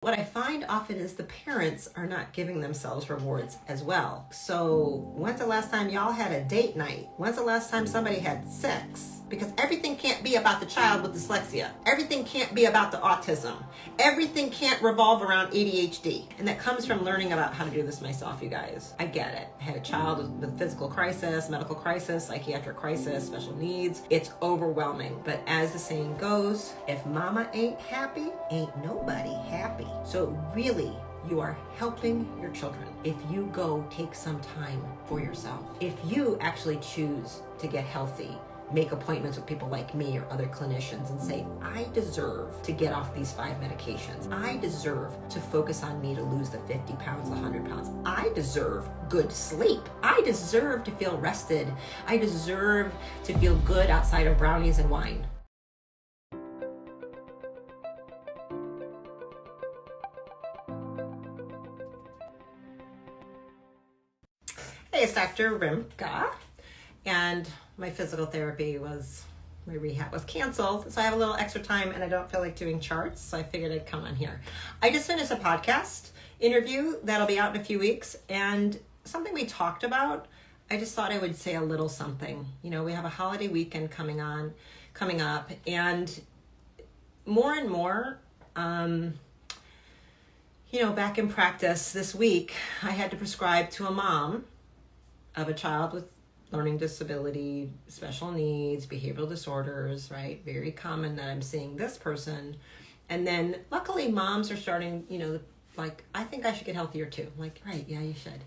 What I find often is the parents are not giving themselves rewards as well. So when's the last time y'all had a date night? When's the last time somebody had sex? Because everything can't be about the child with dyslexia. Everything can't be about the autism. Everything can't revolve around ADHD. And that comes from learning about how to do this myself, you guys. I get it. I had a child with physical crisis, medical crisis, psychiatric crisis, special needs. It's overwhelming. But as the saying goes, if mama ain't happy, ain't nobody happy. So really, you are helping your children if you go take some time for yourself. If you actually choose to get healthy, make appointments with people like me or other clinicians and say, I deserve to get off these 5 medications. I deserve to focus on me to lose the 50 pounds, the 100 pounds. I deserve good sleep. I deserve to feel rested. I deserve to feel good outside of brownies and wine. Hey, it's Dr. Rimka, and my physical therapy my rehab was canceled, so I have a little extra time and I don't feel like doing charts, so I figured I'd come on here. I just finished a podcast interview that'll be out in a few weeks, and something we talked about, I just thought I would say a little something. You know, we have a holiday weekend coming up, and more and more, back in practice this week, I had to prescribe to a mom of a child with learning disability, special needs, behavioral disorders, right? Very common that I'm seeing this person. And then luckily moms are starting, like, I think I should get healthier too. I'm like, right, yeah, you should.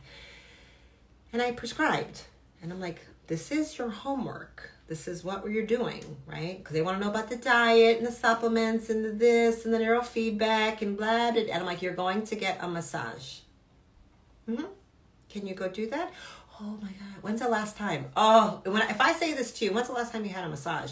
And I prescribed. And I'm like, this is your homework. This is what you're doing, right? Because they want to know about the diet and the supplements and the this and the neurofeedback and blah, blah. And I'm like, you're going to get a massage. Can you go do that? Oh my God, when's the last time? If I say this to you, when's the last time you had a massage?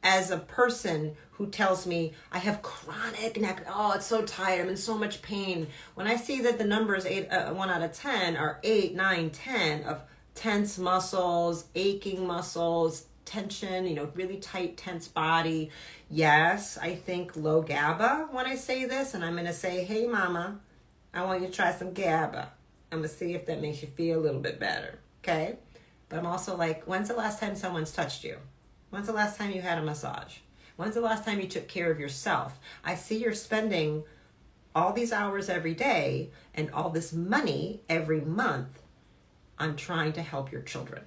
As a person who tells me I have chronic neck, it's so tight, I'm in so much pain. When I see that the numbers 1 out of 10 are 8, 9, 10 of tense muscles, aching muscles, tension, really tight, tense body. Yes, I think low GABA when I say this, and I'm going to say, hey mama, I want you to try some GABA. I'm going to see if that makes you feel a little bit better, okay? But I'm also like, when's the last time someone's touched you? When's the last time you had a massage? When's the last time you took care of yourself? I see you're spending all these hours every day and all this money every month on trying to help your children.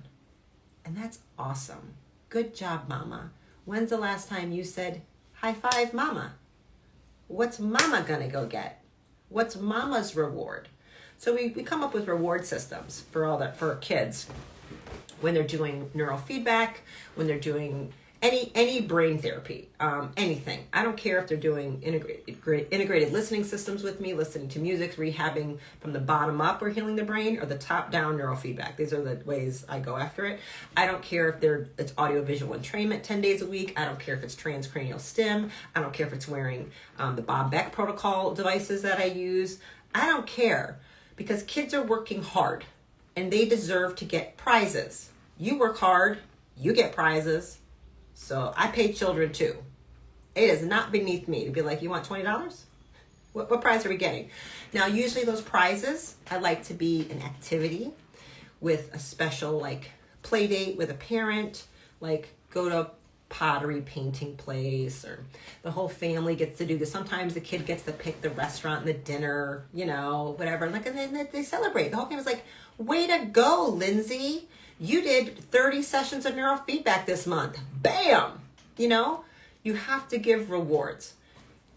And that's awesome. Good job, mama. When's the last time you said, high five, mama? What's mama gonna go get? What's mama's reward? So we come up with reward systems for our kids when they're doing neurofeedback, when they're doing any brain therapy, anything. I don't care if they're doing integrated listening systems with me, listening to music, rehabbing from the bottom up or healing the brain, or the top down neurofeedback. These are the ways I go after it. I don't care if it's audiovisual entrainment 10 days a week. I don't care if it's transcranial stim. I don't care if it's wearing the Bob Beck protocol devices that I use. I don't care. Because kids are working hard and they deserve to get prizes. You work hard, you get prizes. So I pay children too. It is not beneath me to be like, you want $20? What prize are we getting? Now, usually those prizes, I like to be an activity with a special play date with a parent, like go to pottery painting place, or the whole family gets to do this. Sometimes the kid gets to pick the restaurant and the dinner, whatever. And then they celebrate. The whole family's like, way to go, Lindsay. You did 30 sessions of neurofeedback this month. Bam! You have to give rewards.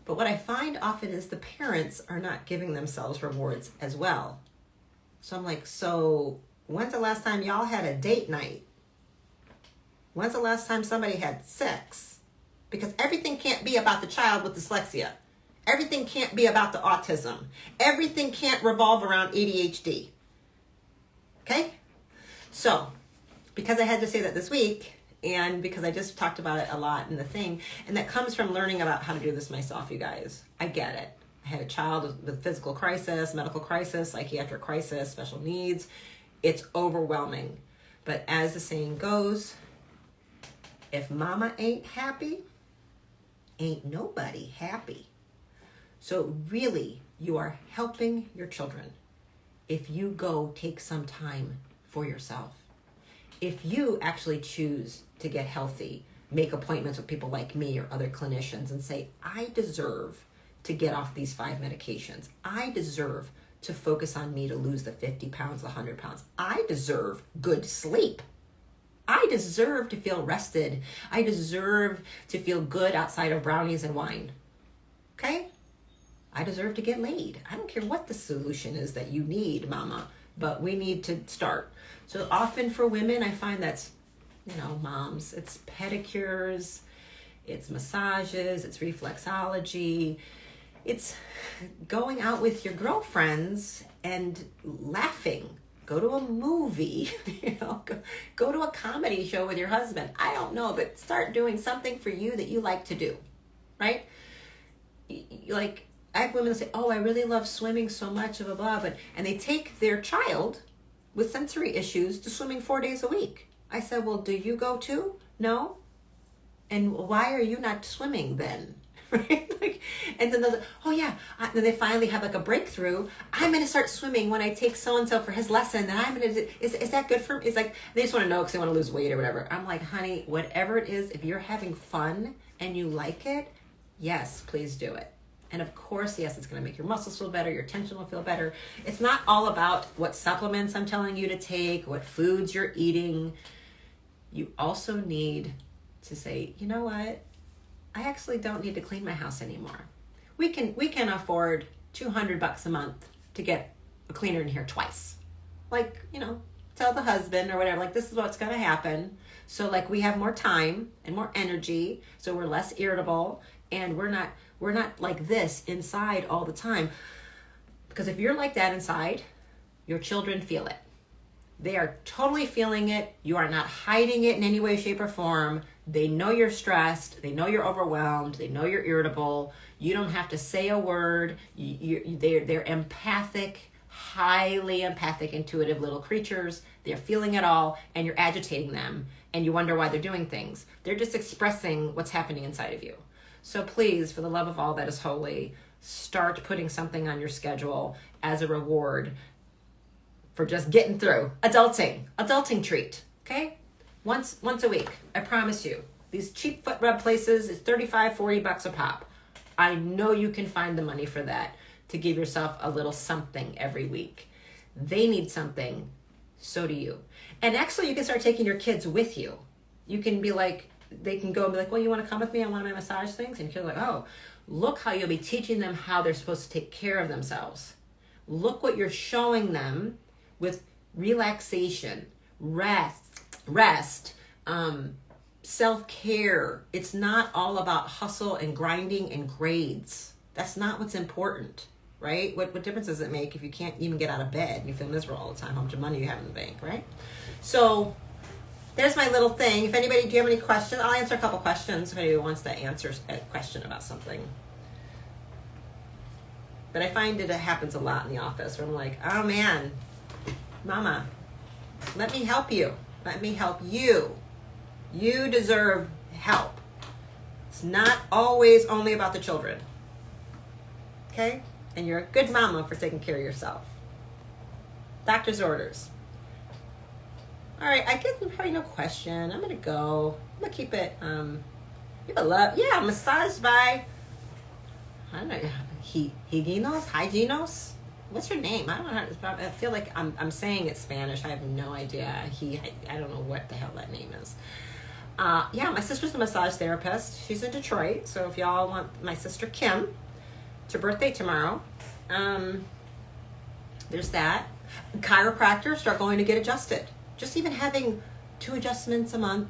But what I find often is the parents are not giving themselves rewards as well. So I'm like, so when's the last time y'all had a date night? When's the last time somebody had sex? Because everything can't be about the child with dyslexia. Everything can't be about the autism. Everything can't revolve around ADHD. Okay? So, because I had to say that this week, and because I just talked about it a lot in the thing, and that comes from learning about how to do this myself, you guys. I get it. I had a child with physical crisis, medical crisis, psychiatric crisis, special needs. It's overwhelming. But as the saying goes, if mama ain't happy, ain't nobody happy. So really, you are helping your children if you go take some time for yourself. If you actually choose to get healthy, make appointments with people like me or other clinicians and say, I deserve to get off these 5 medications. I deserve to focus on me to lose the 50 pounds, the 100 pounds. I deserve good sleep. I deserve to feel rested. I deserve to feel good outside of brownies and wine. Okay? I deserve to get laid. I don't care what the solution is that you need, mama, but we need to start. So often for women, I find that's, moms, it's pedicures, it's massages, it's reflexology, it's going out with your girlfriends and laughing. Go to a movie, go to a comedy show with your husband. I don't know, but start doing something for you that you like to do, right? Like, I have women that say, oh, I really love swimming so much, blah, blah, blah, and they take their child with sensory issues to swimming 4 days a week. I said, well, do you go too? No? And why are you not swimming then? Right? And then they'll, oh yeah, then they finally have like a breakthrough. I'm going to start swimming when I take so-and-so for his lesson. And I'm going to, is that good for me? It's like, they just want to know because they want to lose weight or whatever. I'm like, honey, whatever it is, if you're having fun and you like it, yes, please do it. And of course, yes, it's going to make your muscles feel better. Your tension will feel better. It's not all about what supplements I'm telling you to take, what foods you're eating. You also need to say, you know what? I actually don't need to clean my house anymore. We can afford $200 a month to get a cleaner in here twice. Like, tell the husband or whatever, like, this is what's going to happen. So like we have more time and more energy, so we're less irritable, and we're not like this inside all the time. Because if you're like that inside, your children feel it. They are totally feeling it. You are not hiding it in any way, shape, or form. They know you're stressed. They know you're overwhelmed. They know you're irritable. You don't have to say a word. They're empathic, highly empathic, intuitive little creatures. They're feeling it all, and you're agitating them, and you wonder why they're doing things. They're just expressing what's happening inside of you. So please, for the love of all that is holy, start putting something on your schedule as a reward for just getting through. Adulting treat, okay? Once a week, I promise you. These cheap foot rub places is $35, $40 a pop. I know you can find the money for that to give yourself a little something every week. They need something, so do you. And actually, you can start taking your kids with you. You can be like, they can go and be like, well, you want to come with me on one of my massage things? And you're like, oh, look how you'll be teaching them how they're supposed to take care of themselves. Look what you're showing them with relaxation, rest, self-care. It's not all about hustle and grinding and grades. That's not what's important, right? What difference does it make if you can't even get out of bed and you feel miserable all the time? How much money you have in the bank, right? So there's my little thing. If anybody, do you have any questions? I'll answer a couple questions if anybody wants to answer a question about something. But I find it happens a lot in the office where I'm like, oh man, mama, let me help you. Let me help you. You deserve help. It's not always only about the children. Okay? And you're a good mama for taking care of yourself. Doctor's orders. All right, I guess probably no question. I'm gonna go. I'm gonna keep it. Massaged by, I don't know, Hygienos. What's her name? I don't know. I feel like I'm saying it Spanish. I have no idea. I don't know what the hell that name is. My sister's a massage therapist. She's in Detroit. So if y'all want my sister Kim, it's her birthday tomorrow. There's that. Chiropractors start going to get adjusted. Just even having 2 adjustments a month,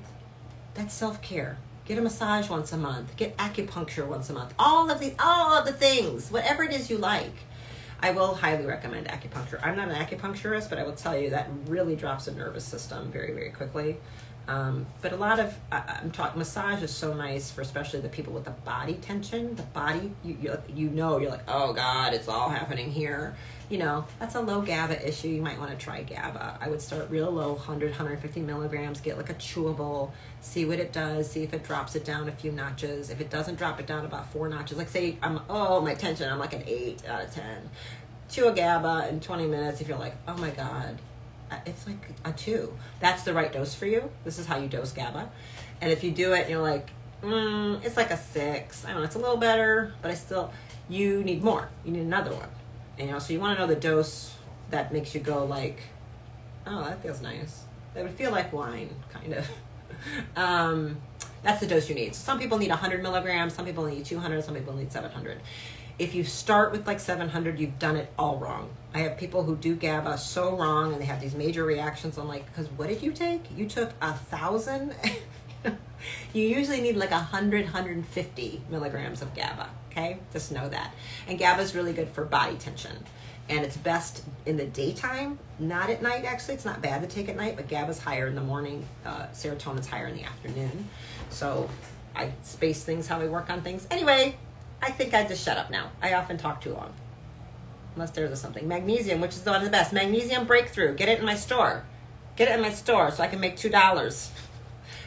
that's self-care. Get a massage once a month. Get acupuncture once a month. All of the things, whatever it is you like. I will highly recommend acupuncture. I'm not an acupuncturist, but I will tell you that really drops the nervous system very, very quickly. But a lot of, I'm talking, massage is so nice for especially the people with the body tension. The body, you're like, oh God, it's all happening here. That's a low GABA issue. You might want to try GABA. I would start real low, 100, 150 milligrams, get like a chewable, see what it does, see if it drops it down a few notches. If it doesn't drop it down about 4 notches, like say my tension, I'm like an 8 out of 10. Chew a GABA in 20 minutes if you're like, oh my God, it's like a 2. That's the right dose for you. This is how you dose GABA. And if you do it and you're like, it's like a 6. I don't know, it's a little better, but you need more. You need another one. So you want to know the dose that makes you go like, oh, that feels nice. That would feel like wine, kind of. That's the dose you need. So some people need 100 milligrams, some people need 200, some people need 700. If you start with like 700, you've done it all wrong. I have people who do GABA so wrong and they have these major reactions. I'm like, because what did you take? You took 1,000? You usually need like 100, 150 milligrams of GABA, okay? Just know that. And GABA is really good for body tension. And it's best in the daytime, not at night, actually. It's not bad to take at night, but GABA's higher in the morning. Serotonin's higher in the afternoon. So I space things how I work on things. Anyway, I think I just shut up now. I often talk too long. Unless there's something. Magnesium, which is one of the best. Magnesium Breakthrough. Get it in my store. Get it in my store so I can make $2.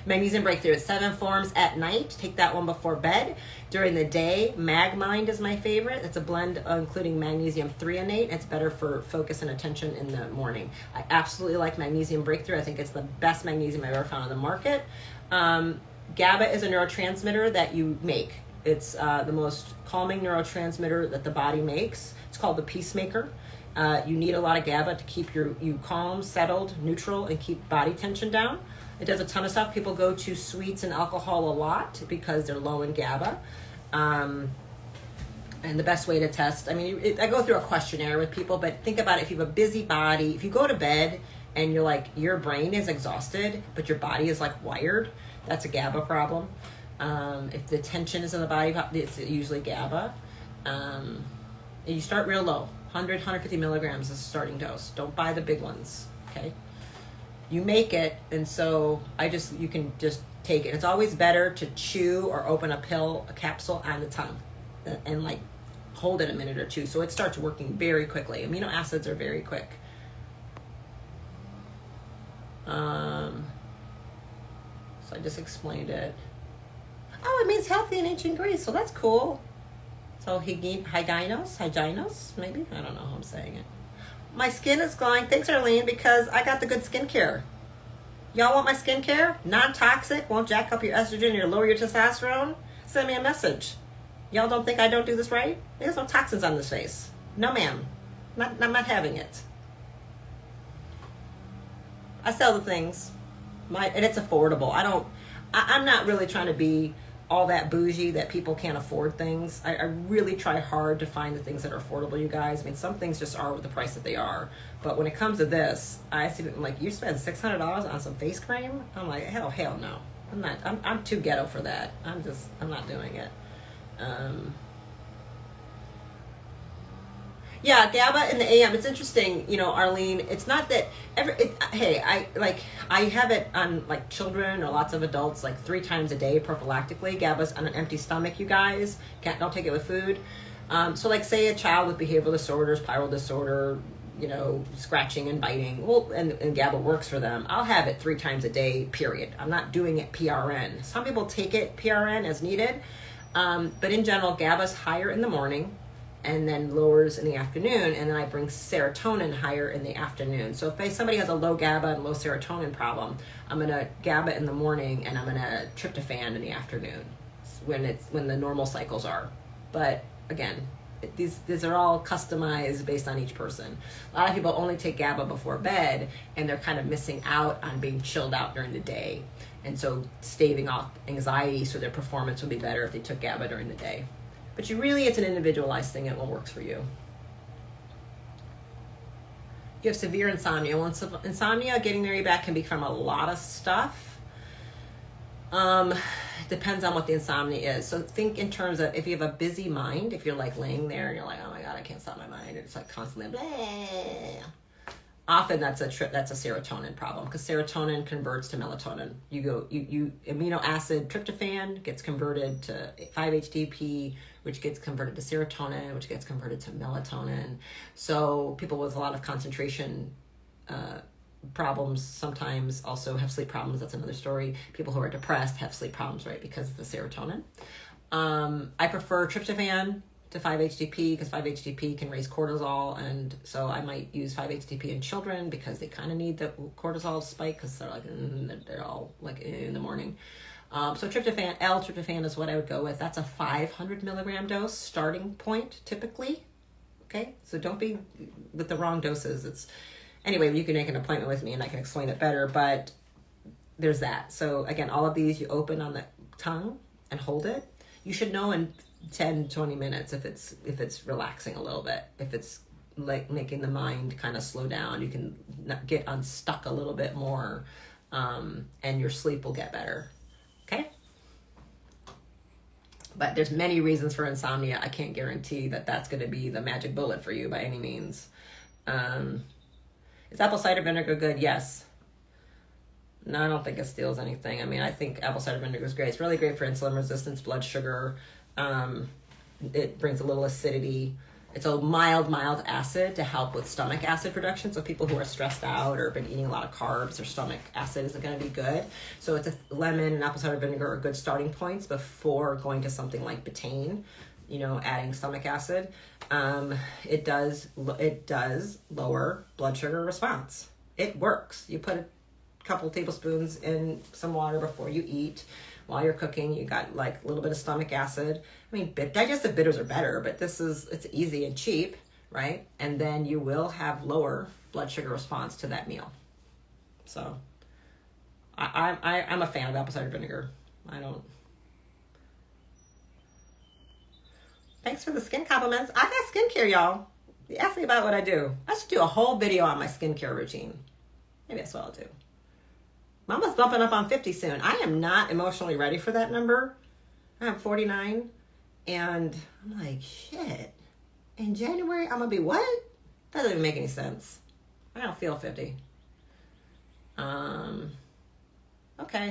Magnesium Breakthrough. It's 7 forms at night. Take that one before bed. During the day, MagMind is my favorite. It's a blend including magnesium threonate. It's better for focus and attention in the morning. I absolutely like Magnesium Breakthrough. I think it's the best magnesium I've ever found on the market. GABA is a neurotransmitter that you make. It's the most calming neurotransmitter that the body makes. It's called the peacemaker. You need a lot of GABA to keep you calm, settled, neutral, and keep body tension down. It does a ton of stuff. People go to sweets and alcohol a lot because they're low in GABA. And the best way to test, I go through a questionnaire with people, but think about it. If you have a busy body, if you go to bed and you're like, your brain is exhausted, but your body is like wired, that's a GABA problem. If the tension is in the body, it's usually GABA. And you start real low. 100, 150 milligrams is the starting dose. Don't buy the big ones, okay? You make it, and so you can just take it. It's always better to chew or open a capsule on the tongue and like hold it a minute or two so it starts working very quickly. Amino acids are very quick. So I just explained it. Oh, it means healthy in ancient Greece, so that's cool. So hyginos, maybe? I don't know how I'm saying it. My skin is glowing. Thanks, Arlene, because I got the good skincare. Y'all want my skincare? Non-toxic, won't jack up your estrogen or lower your testosterone? Send me a message. Y'all don't think I don't do this right? There's no toxins on this face. No, ma'am. I'm not having it. I sell the things. And it's affordable. I'm not really trying to be all that bougie that people can't afford things. I really try hard to find the things that are affordable, you guys. Some things just are the price that they are. But when it comes to this, I see I'm like, you spend $600 on some face cream? I'm like, hell no. I'm too ghetto for that. I'm not doing it. Yeah, GABA in the AM. It's interesting, Arlene. It's not that I have it on like children or lots of adults like 3 times a day prophylactically. GABA's on an empty stomach, you guys. Don't take it with food. So like say a child with behavioral disorders, spiral disorder, scratching and biting. Well, and GABA works for them. I'll have it 3 times a day, period. I'm not doing it PRN. Some people take it PRN as needed. But in general, GABA's higher in the morning and then lowers in the afternoon, and then I bring serotonin higher in the afternoon. So if somebody has a low GABA and low serotonin problem, I'm gonna GABA in the morning and I'm gonna tryptophan in the afternoon when the normal cycles are. But again, these are all customized based on each person. A lot of people only take GABA before bed and they're kind of missing out on being chilled out during the day. And so staving off anxiety so their performance would be better if they took GABA during the day. But it's an individualized thing and what works for you. You have severe insomnia. Well, insomnia, getting their back can be from a lot of stuff. Depends on what the insomnia is. So think in terms of if you have a busy mind, if you're like laying there and you're like, oh my God, I can't stop my mind. It's like constantly blah. often that's a serotonin problem, because serotonin converts to melatonin. You amino acid tryptophan gets converted to 5-HTP, which gets converted to serotonin, which gets converted to melatonin. So people with a lot of concentration problems sometimes also have sleep problems. That's another story. People who are depressed have sleep problems, right, because of the serotonin. I prefer tryptophan to 5-HTP, because 5-HTP can raise cortisol, and so I might use 5-HTP in children because they kind of need the cortisol spike, because they're all like in the morning. So tryptophan, L-tryptophan is what I would go with. That's a 500 milligram dose starting point typically. Okay, so don't be with the wrong doses. Anyway, you can make an appointment with me and I can explain it better, but there's that. So again, all of these you open on the tongue and hold it. You should know in 10, 20 minutes if it's relaxing a little bit. If it's like making the mind kind of slow down, you can get unstuck a little bit more, and your sleep will get better. Okay? But there's many reasons for insomnia. I can't guarantee that that's going to be the magic bullet for you by any means. Is apple cider vinegar good? Yes. No, I don't think it steals anything. I mean, I think apple cider vinegar is great. It's really great for insulin resistance, blood sugar. It brings a little acidity. It's a mild acid to help with stomach acid production. So people who are stressed out or have been eating a lot of carbs, their stomach acid isn't going to be good. So it's a lemon and apple cider vinegar are good starting points before going to something like betaine, adding stomach acid. It does lower blood sugar response. It works. You put a couple tablespoons in some water before you eat. While you're cooking, you got like a little bit of stomach acid. I mean, digestive bitters are better, but it's easy and cheap, right? And then you will have lower blood sugar response to that meal. So I'm a fan of apple cider vinegar. Thanks for the skin compliments. I got skincare, y'all. You asked me about what I do. I should do a whole video on my skincare routine. Maybe that's what I'll do. Mama's bumping up on 50 soon. I am not emotionally ready for that number. I'm 49, and I'm like, shit. In January, I'm going to be what? That doesn't even make any sense. I don't feel 50. Okay,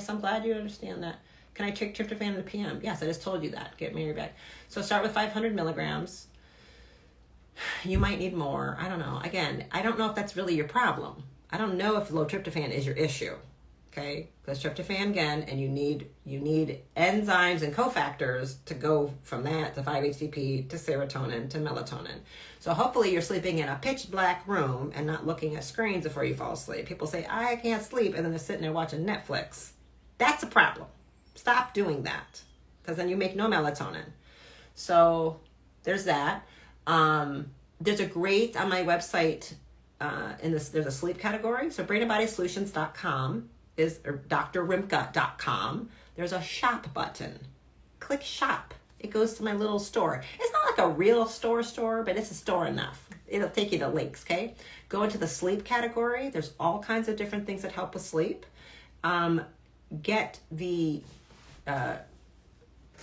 so I'm glad you understand that. Can I take tryptophan in the PM? Yes, I just told you that. Get Mary back. So start with 500 milligrams. You might need more. I don't know. Again, I don't know if that's really your problem. I don't know if low tryptophan is your issue. Okay, because tryptophan again, and you need enzymes and cofactors to go from that to 5-HTP to serotonin to melatonin. So hopefully you're sleeping in a pitch black room and not looking at screens before you fall asleep. People say, I can't sleep, and then they're sitting there watching Netflix. That's a problem. Stop doing that, because then you make no melatonin. So there's that. There's a great, on my website, there's a sleep category. So brainandbodysolutions.com or drrimka.com. There's a shop button. Click shop. It goes to my little store. It's not like a real store, but it's a store enough. It'll take you to links, okay? Go into the sleep category. There's all kinds of different things that help with sleep. Get the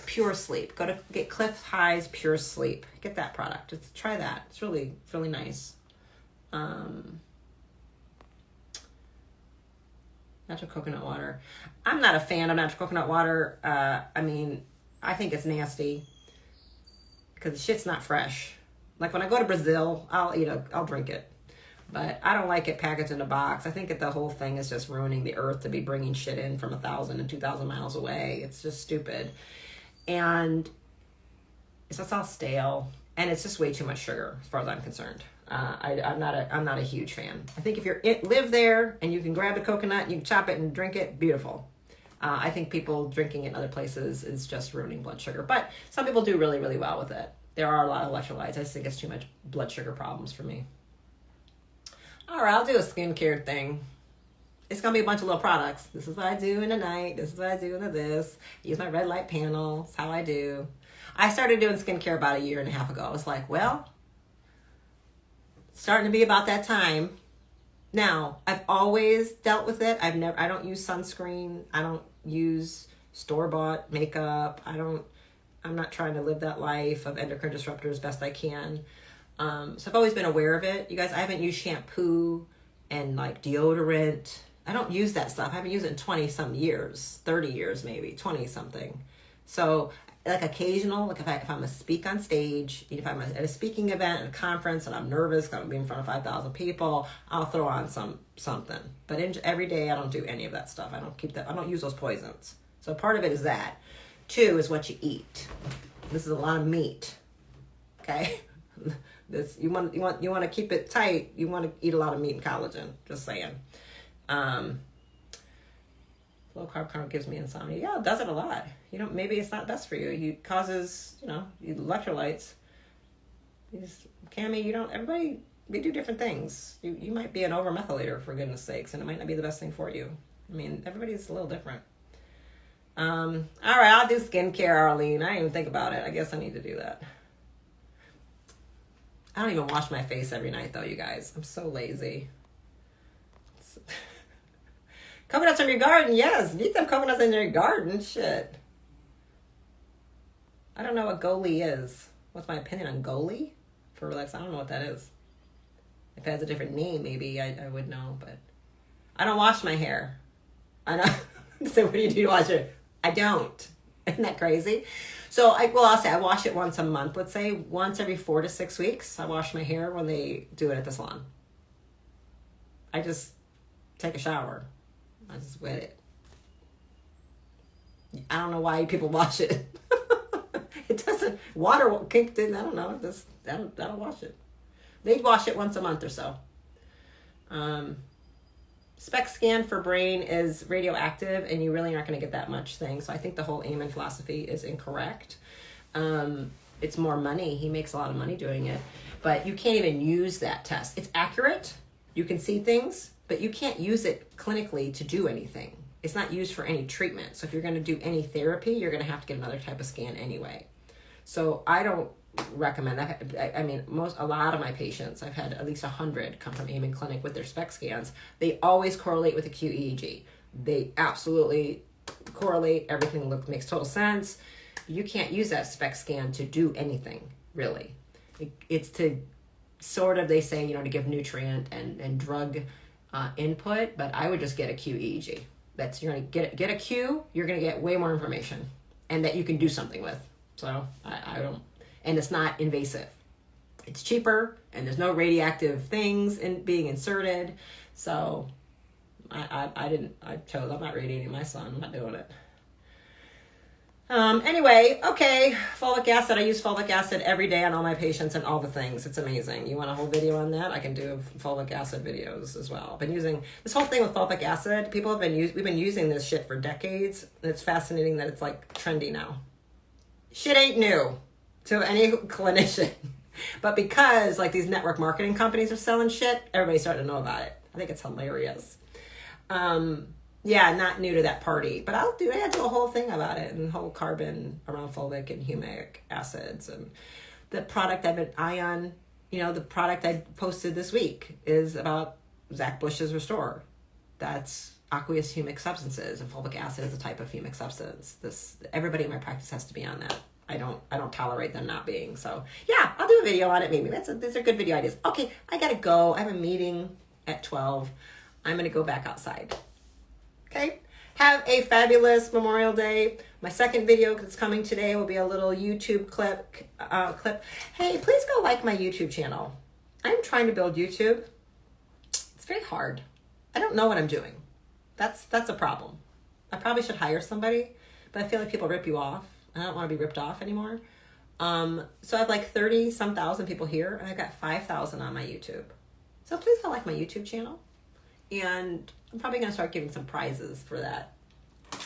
Pure Sleep. Get Cliff High's Pure Sleep. Get that product. Try that. It's really, really nice. Natural coconut water. I'm not a fan of natural coconut water. I mean, I think it's nasty because the shit's not fresh. Like when I go to Brazil, I'll drink it. But I don't like it packaged in a box. I think that the whole thing is just ruining the earth to be bringing shit in from 1,000 and 2,000 miles away. It's just stupid. And it's just all stale. And it's just way too much sugar as far as I'm concerned. I'm not a huge fan. I think if you live there and you can grab a coconut and you can chop it and drink it, beautiful. I think people drinking it in other places is just ruining blood sugar. But some people do really, really well with it. There are a lot of electrolytes. I just think it's too much blood sugar problems for me. All right, I'll do a skincare thing. It's going to be a bunch of little products. This is what I do in the night. This is what I do in this. Use my red light panel. It's how I do. I started doing skincare about 1.5 years ago. I was like, well, starting to be about that time. Now, I've always dealt with it. I don't use sunscreen. I don't use store-bought makeup. I'm not trying to live that life of endocrine disruptors best I can. So I've always been aware of it. You guys, I haven't used shampoo and like deodorant. I don't use that stuff. I haven't used it in 20 some years, 30 years maybe, 20 something. So like occasional, like if I'm a speak on stage, if I'm at a speaking event, at a conference, and I'm nervous, going to be in front of 5,000 people, I'll throw on something. But every day, I don't do any of that stuff. I don't use those poisons. So part of it is that. 2 is what you eat. This is a lot of meat. Okay, you want to keep it tight. You want to eat a lot of meat and collagen. Just saying. Low carb kind of gives me insomnia. Yeah, it does it a lot. Maybe it's not best for you. It causes, electrolytes. Cammie, everybody, we do different things. You might be an over-methylator, for goodness sakes, and it might not be the best thing for you. I mean, everybody's a little different. All right, I'll do skincare, Arlene. I didn't even think about it. I guess I need to do that. I don't even wash my face every night, though, you guys. I'm so lazy. Coconuts from your garden, yes. Need some coconuts in your garden. Shit. I don't know what Goli is. What's my opinion on Goli? For relax, I don't know what that is. If it has a different name, maybe I would know, but I don't wash my hair. I know. So what do you do to wash it? I don't. Isn't that crazy? So I'll say I wash it once a month. Let's say once every 4 to 6 weeks. I wash my hair when they do it at the salon. I just take a shower. I just wet it. I don't know why people wash it. It doesn't, water kicked in, I don't know, that'll wash it. They wash it once a month or so. SPECT scan for brain is radioactive, and you really aren't going to get that much thing. So I think the whole Amen philosophy is incorrect. It's more money. He makes a lot of money doing it. But you can't even use that test. It's accurate. You can see things, but you can't use it clinically to do anything. It's not used for any treatment. So if you're going to do any therapy, you're going to have to get another type of scan anyway. So I don't recommend that. I mean, a lot of my patients, I've had at least 100 come from Amen Clinic with their SPECT scans. They always correlate with the QEEG. They absolutely correlate. Everything makes total sense. You can't use that SPECT scan to do anything, really. It's to sort of, they say, to give nutrient and drug input, but I would just get a QEEG. You're going to get a Q, you're going to get way more information, and that you can do something with. So I don't, and it's not invasive. It's cheaper, and there's no radioactive things being inserted. So I'm not radiating my son. I'm not doing it. Anyway, okay, folic acid. I use folic acid every day on all my patients and all the things. It's amazing. You want a whole video on that? I can do folic acid videos as well. I've been using this whole thing with folic acid. We've been using this shit for decades. And it's fascinating that it's like trendy now. Shit ain't new to any clinician. But because like these network marketing companies are selling shit, everybody's starting to know about it. I think it's hilarious. Yeah, not new to that party, but I do a whole thing about it and whole carbon around folic and humic acids. And the product the product I posted this week is about Zach Bush's Restore. That's aqueous humic substances, and folic acid is a type of humic substance. Everybody in my practice has to be on that. I don't tolerate them not being. So yeah, I'll do a video on it maybe. These are good video ideas. Okay, I gotta go. I have a meeting at 12. I'm gonna go back outside. Okay, have a fabulous Memorial Day. My second video that's coming today will be a little YouTube clip. Hey, please go like my YouTube channel. I'm trying to build YouTube. It's very hard. I don't know what I'm doing. That's a problem. I probably should hire somebody, but I feel like people rip you off. I don't want to be ripped off anymore. So I have like 30-some thousand people here, and I've got 5,000 on my YouTube. So please go like my YouTube channel. And I'm probably going to start giving some prizes for that.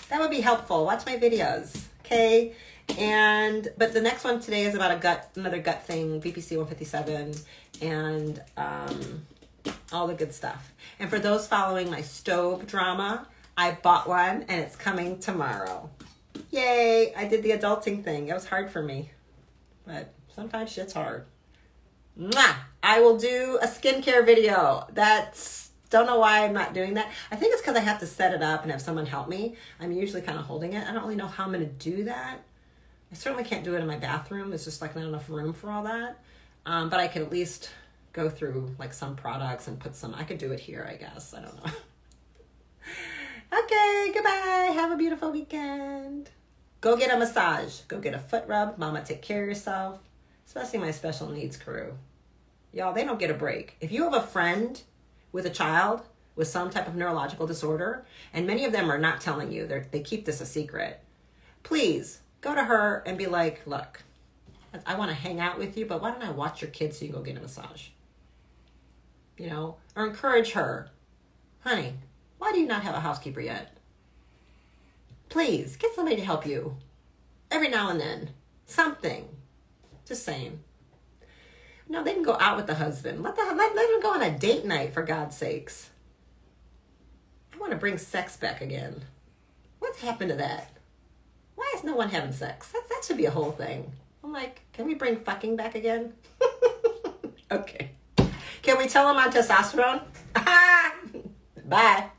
That would be helpful. Watch my videos, okay? But the next one today is about another gut thing, VPC 157, and all the good stuff. And for those following my stove drama, I bought one, and it's coming tomorrow. Yay! I did the adulting thing. It was hard for me, but sometimes shit's hard. Mwah! I will do a skincare video. Don't know why I'm not doing that. I think it's because I have to set it up and have someone help me. I'm usually kind of holding it. I don't really know how I'm going to do that. I certainly can't do it in my bathroom. It's just like not enough room for all that. But I can at least go through like some products and put some, I could do it here, I guess. I don't know. Okay, goodbye. Have a beautiful weekend. Go get a massage. Go get a foot rub. Mama, take care of yourself. Especially my special needs crew. Y'all, they don't get a break. If you have a friend with a child with some type of neurological disorder, and many of them are not telling you, they keep this a secret, please go to her and be like, look, I want to hang out with you, but why don't I watch your kids so you can go get a massage? You know, or encourage her. Honey, why do you not have a housekeeper yet? Please, get somebody to help you. Every now and then. Something. Just saying. No, they can go out with the husband. Let them go on a date night, for God's sakes. I want to bring sex back again. What's happened to that? Why is no one having sex? That should be a whole thing. I'm like, can we bring fucking back again? Okay. Can we tell them on testosterone? Bye.